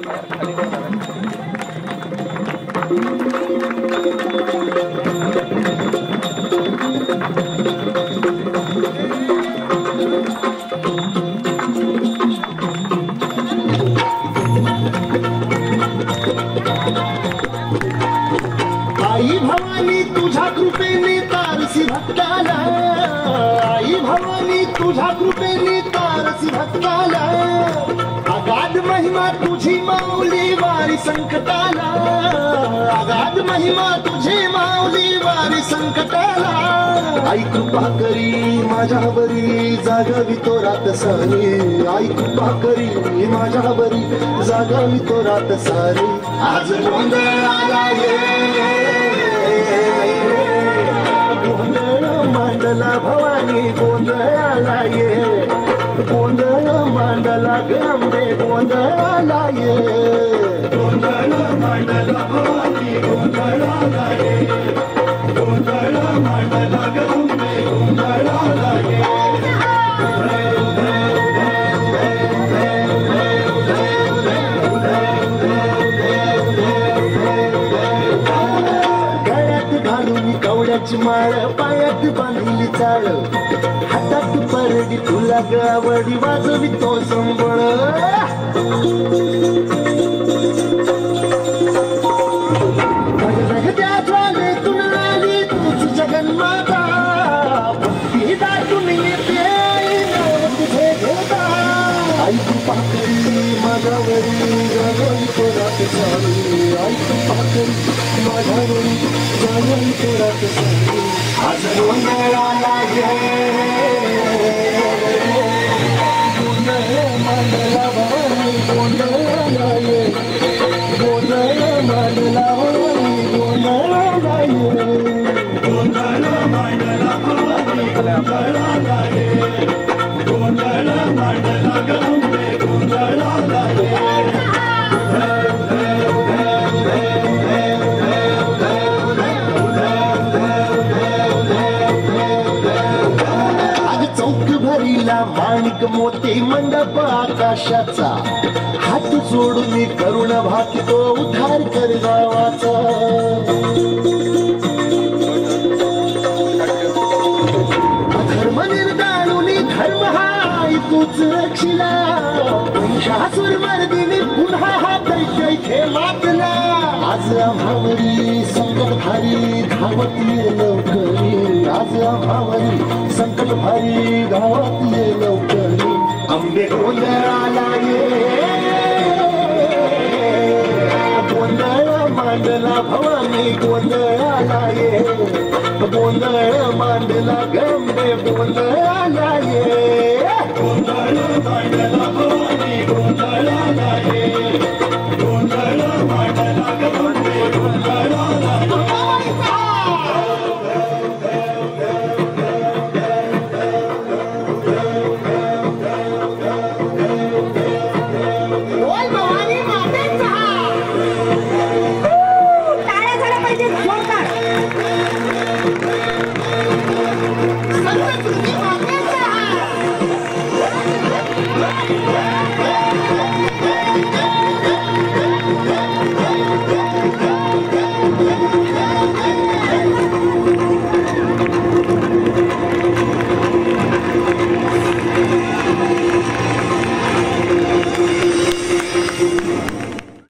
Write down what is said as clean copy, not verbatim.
आई भवानी तुझ्या कृपेने तारसी भक्ताला, आई भवानी तुझ्या कृपेने तारसी भक्ताला, अगाध महिमा तुझी माऊली वारी संकटाला, अगाध महिमा तुझी माऊली वारी संकटाला. आई कृपा करी माझ्यावरी जागावी तो रात सारी, आई कृपा करी माझ्यावरी जागावी तो रात सारी. आज गोंधळ आला ये, गोंधळ मांडला भवानी गोंधळ आला ये, गोंधळ मांडला गंबे गोंधळ आला ये, गोंधळ मांडला भवानी गोंधळ आला ये, गोंधळ मांडला गंबे गोंधळ आला ये. कवड्याची माळ पायात बांधली चाळ, हातात परडी तुला गावडी वाजवी तो संबळ. जगातून आली तुझ जगन्माता, भक्ती दाटून येते तुझे घेता. आई कृपा करी माझ्यावरी जागवी तो रात सारी, आई कृपा करी माझ्यावरी जागवी तो रात सारी. आज गोंधळ आला ये, गोंधळ मांडला भवानी गोंधळ आला ये, गोंधळ मांडला भवानी गोंधळ आला ये, गोंधळ मांडला भवानी गोंधळ आला ये, गोंधळ मांडला गंबे गोंधळ आला ये. माणिक मोती मंडप आकाशाचा, हात जोडून मी करुण भाकितो उद्धार कर गावाचा. धर्म निर्दाळुनी धर्म हा तूच रक्षिला, महिषासुर मर्दिनी पुन्हा हा दैत्य इथे मातला. आज आम्हावरी संकट भारी धावत ये लवकरी, आज आम्हावरी संकट भारी धावत ये लवकरी. आंबे गोंधळ आला ये, गोंधळ मांडला भवानी गोंधळ आला ये, गोंधळ मांडला गंबे गोंधळ आला ये, गोंधळ मांडला भवानी गोंधळ आला ये, गोंधळ मांडला गंबे गोंधळ आला ये. Yeah.